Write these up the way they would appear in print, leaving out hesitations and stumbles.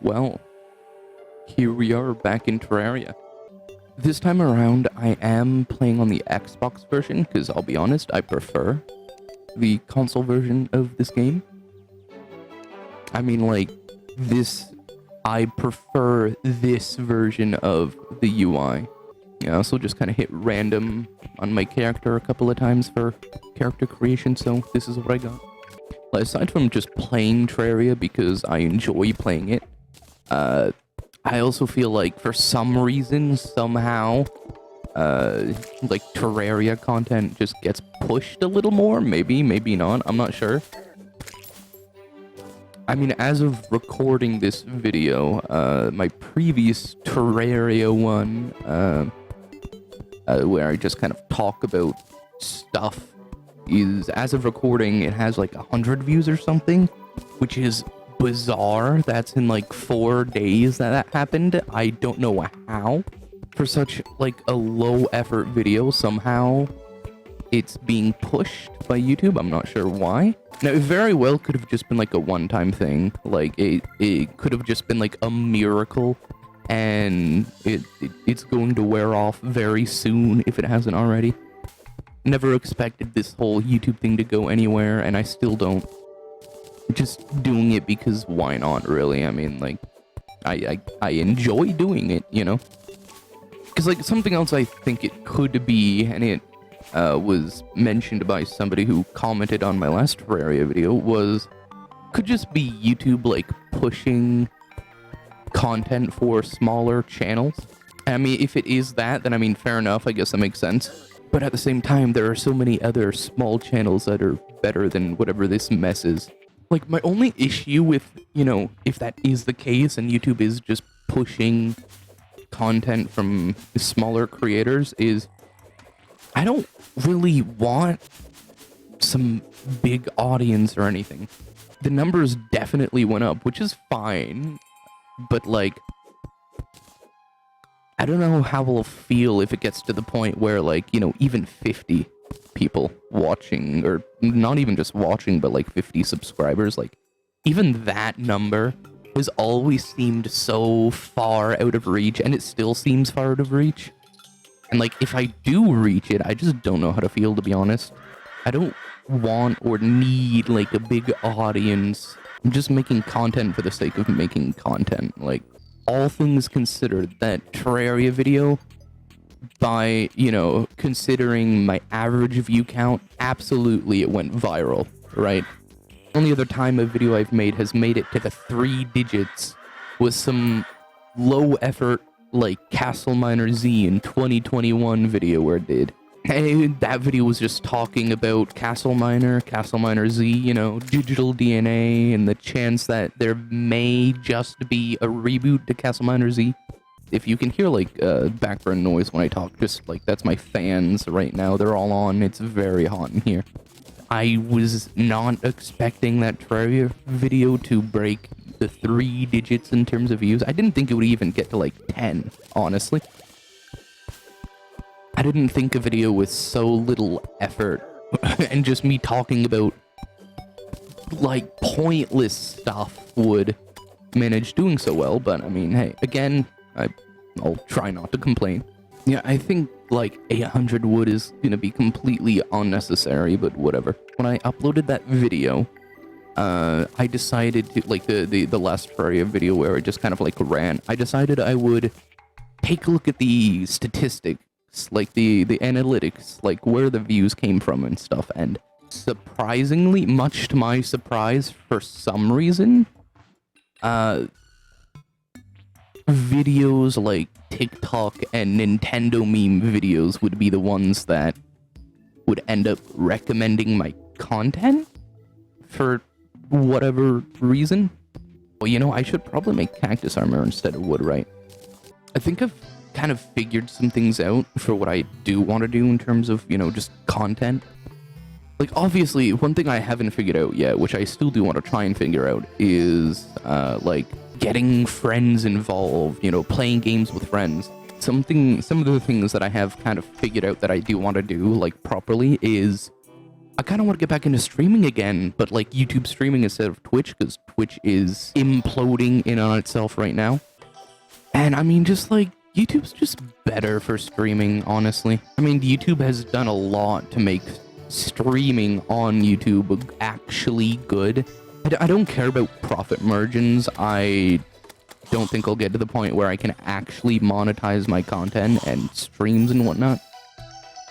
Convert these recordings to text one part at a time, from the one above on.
well, here we are back in Terraria. This time around, I am playing on the Xbox version, because I'll be honest, I prefer the console version of this game. I mean, like, I prefer this version of the UI. I also just kind of hit random on my character a couple of times for character creation, so this is what I got. Aside from just playing Terraria because I enjoy playing it, I also feel like for some reason, somehow, like Terraria content just gets pushed a little more. Maybe not. I'm not sure. I mean, as of recording this video, my previous Terraria one, where I just kind of talk about stuff, is, as of recording, it has like 100 views or something, which is bizarre. That's in like 4 days that happened. I don't know how. For such like a low effort video, somehow it's being pushed by YouTube. I'm not sure why. Now, it very well could have just been like a one-time thing. Like, it could have just been like a miracle, and it's going to wear off very soon if it hasn't already. Never expected this whole YouTube thing to go anywhere, and I still don't. Just doing it because why not, really? I mean, like, I enjoy doing it, you know? Because, like, something else I think it could be, and it was mentioned by somebody who commented on my last Terraria video, could just be YouTube, like, pushing content for smaller channels. I mean, if it is that, then, I mean, fair enough, I guess that makes sense. But at the same time, there are so many other small channels that are better than whatever this mess is. Like, my only issue with, you know, if that is the case and YouTube is just pushing content from smaller creators, is I don't really want some big audience or anything. The numbers definitely went up, which is fine, but, like, I don't know how we'll feel if it gets to the point where, like, you know, even 50 people watching, or not even just watching, but like 50 subscribers, like, even that number has always seemed so far out of reach, and it still seems far out of reach. And, like, if I do reach it, I just don't know how to feel, to be honest. I don't want or need, like, a big audience. I'm just making content for the sake of making content. Like, all things considered, that Terraria video, by, you know, considering my average view count, absolutely it went viral, right? Only other time a video I've made has made it to the 3 digits was some low effort, like, Castle Miner Z in 2021 video where it did. And that video was just talking about Castle Miner Z, you know, digital DNA, and the chance that there may just be a reboot to Castle Miner Z. If you can hear, like, background noise when I talk, just, like, that's my fans right now. They're all on. It's very hot in here. I was not expecting that Terraria video to break the 3 digits in terms of views. I didn't think it would even get to, like, 10, honestly. I didn't think a video with so little effort and just me talking about, like, pointless stuff would manage doing so well, but, I mean, hey, again, I'll try not to complain. Yeah, I think, like, 800 wood is gonna be completely unnecessary, but whatever. When I uploaded that video, I decided to, like, the last Terraria video where I just kind of, like, ran, I decided I would take a look at the statistics, like, the analytics, like, where the views came from and stuff, and surprisingly, much to my surprise, for some reason, videos like TikTok and Nintendo meme videos would be the ones that would end up recommending my content for whatever reason. Well, you know, I should probably make cactus armor instead of wood, right? I think I've kind of figured some things out for what I do want to do in terms of, you know, just content. Like, obviously, one thing I haven't figured out yet, which I still do want to try and figure out, is, like, getting friends involved, you know, playing games with friends. Some of the things that I have kind of figured out that I do want to do, like, properly, is I kind of want to get back into streaming again, but like YouTube streaming instead of Twitch, because Twitch is imploding in on itself right now. And I mean, just like, YouTube's just better for streaming, honestly. I mean, YouTube has done a lot to make streaming on YouTube actually good. I don't care about profit margins. I don't think I'll get to the point where I can actually monetize my content and streams and whatnot.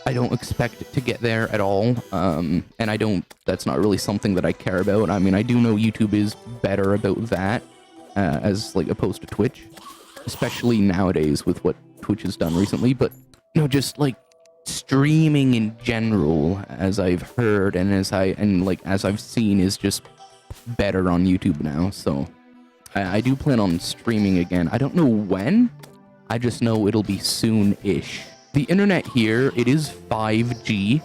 I don't expect to get there at all, and that's not really something that I care about. I mean, I do know YouTube is better about that, as like opposed to Twitch, especially nowadays with what Twitch has done recently, but just like streaming in general, as I've heard and as I've seen, is just better on YouTube now. So I do plan on streaming again. I don't know when, I just know it'll be soon-ish. The internet here, it is 5G,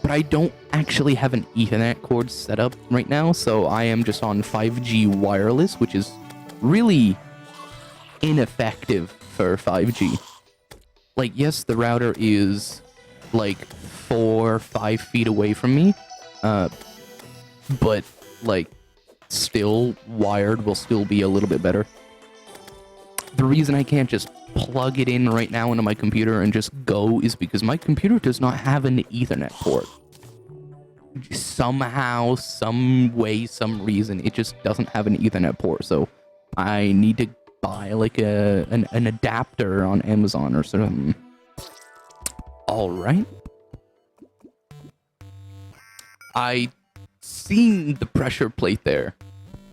but I don't actually have an Ethernet cord set up right now, so I am just on 5G wireless, which is really ineffective for 5G. Like, yes, the router is like 4 or 5 feet away from me, but like still wired will still be a little bit better. The reason I can't just plug it in right now into my computer and just go is because my computer does not have an Ethernet port. Somehow, some way, some reason, it just doesn't have an Ethernet port, so I need to buy like an adapter on Amazon or something. Alright. I seen the pressure plate there.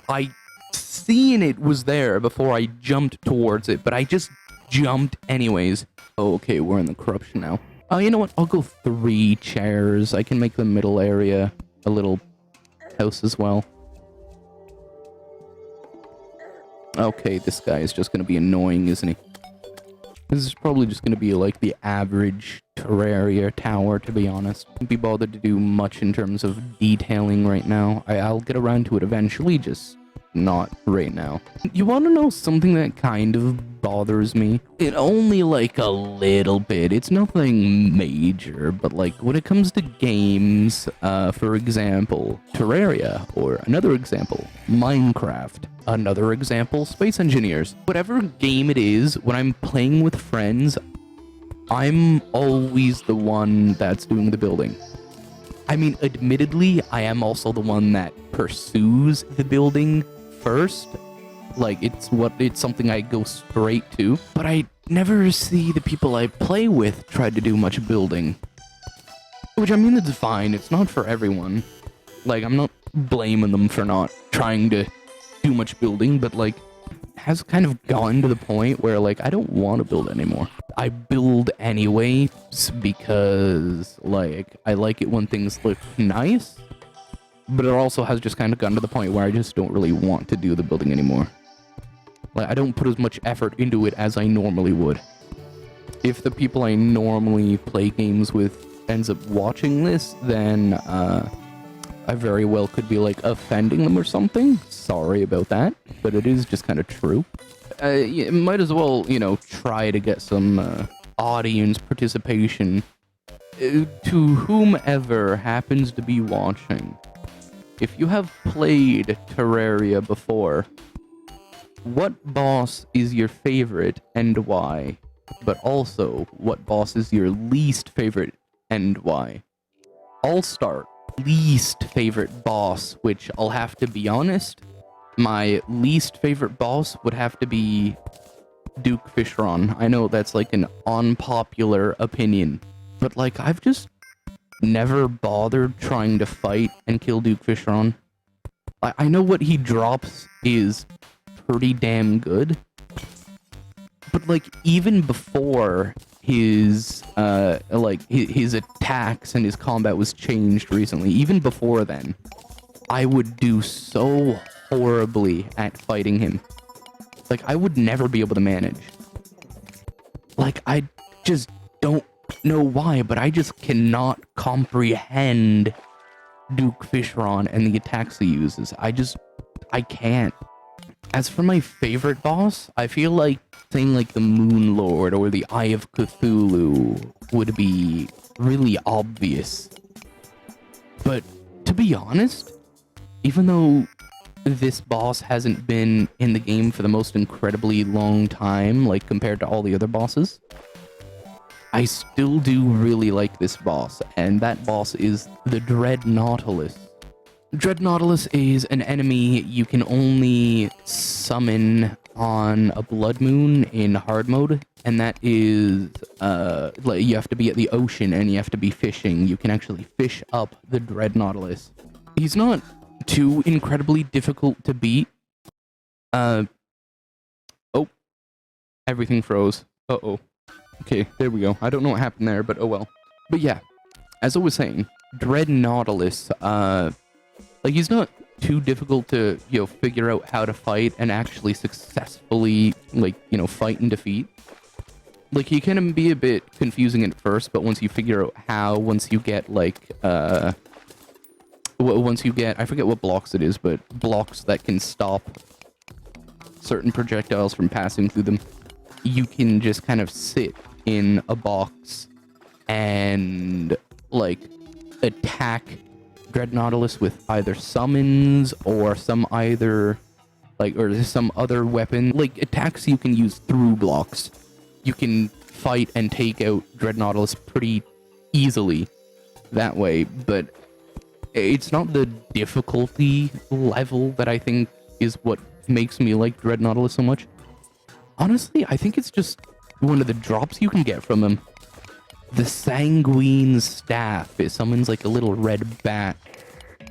I seen it was there before I jumped towards it, but I just jumped anyways. Oh, okay, we're in the corruption now. Oh, you know what? I'll go 3 chairs. I can make the middle area a little house as well. Okay, this guy is just going to be annoying, isn't he? This is probably just going to be like the average Terraria tower, to be honest. Won't be bothered to do much in terms of detailing right now. I'll get around to it eventually, just not right now. You want to know something that kind of bothers me? It only like a little bit. It's nothing major, but like when it comes to games, for example, Terraria, or another example, Minecraft, another example, Space Engineers. Whatever game it is, when I'm playing with friends, I'm always the one that's doing the building. I mean, admittedly, I am also the one that pursues the building first. Like, it's something I go straight to. But I never see the people I play with try to do much building. Which, I mean, it's fine. It's not for everyone. Like, I'm not blaming them for not trying to do much building, but, like, has kind of gotten to the point where, like, I don't want to build anymore. I build anyway because, like, I like it when things look nice, but it also has just kind of gotten to the point where I just don't really want to do the building anymore. Like, I don't put as much effort into it as I normally would. If the people I normally play games with ends up watching this, then, I very well could be, like, offending them or something. Sorry about that, but it is just kind of true. You might as well, you know, try to get some audience participation. To whomever happens to be watching, if you have played Terraria before, what boss is your favorite and why? But also, what boss is your least favorite and why? I'll start. Least favorite boss, which I'll have to be honest, my least favorite boss would have to be Duke Fishron. I know that's like an unpopular opinion, but like I've just never bothered trying to fight and kill Duke Fishron. I know what he drops is pretty damn good, but like even before his his attacks and his combat was changed recently, even before then, I would do so horribly at fighting him. Like, I would never be able to manage. Like, I just don't know why, but I just cannot comprehend Duke Fishron and the attacks he uses. I can't. As for my favorite boss, I feel like saying like the Moon Lord or the Eye of Cthulhu would be really obvious. But to be honest, even though this boss hasn't been in the game for the most incredibly long time, like compared to all the other bosses, I still do really like this boss, and that boss is the Dread Nautilus. Dread Nautilus is an enemy you can only summon on a blood moon in hard mode, and that is like you have to be at the ocean and you have to be fishing. You can actually fish up the Dread Nautilus. He's not too incredibly difficult to beat. Oh, everything froze. Uh-oh. Okay, there we go. I don't know what happened there, but oh well. But yeah, as I was saying, Dread Nautilus, like he's not too difficult to, figure out how to fight and actually successfully, like, fight and defeat. Like, he can be a bit confusing at first, but once you figure out how, once you get, like, once you get, I forget what blocks it is, but blocks that can stop certain projectiles from passing through them, you can just kind of sit in a box and, like, attack Dread Nautilus with either summons or some other weapon. Like, attacks you can use through blocks. You can fight and take out Dread Nautilus pretty easily that way, but it's not the difficulty level that I think is what makes me like Dread Nautilus so much. Honestly, I think it's just one of the drops you can get from him. The Sanguine Staff. It summons like a little red bat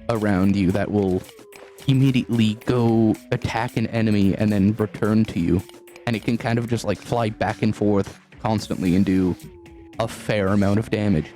around you that will immediately go attack an enemy and then return to you. And it can kind of just like fly back and forth constantly and do a fair amount of damage.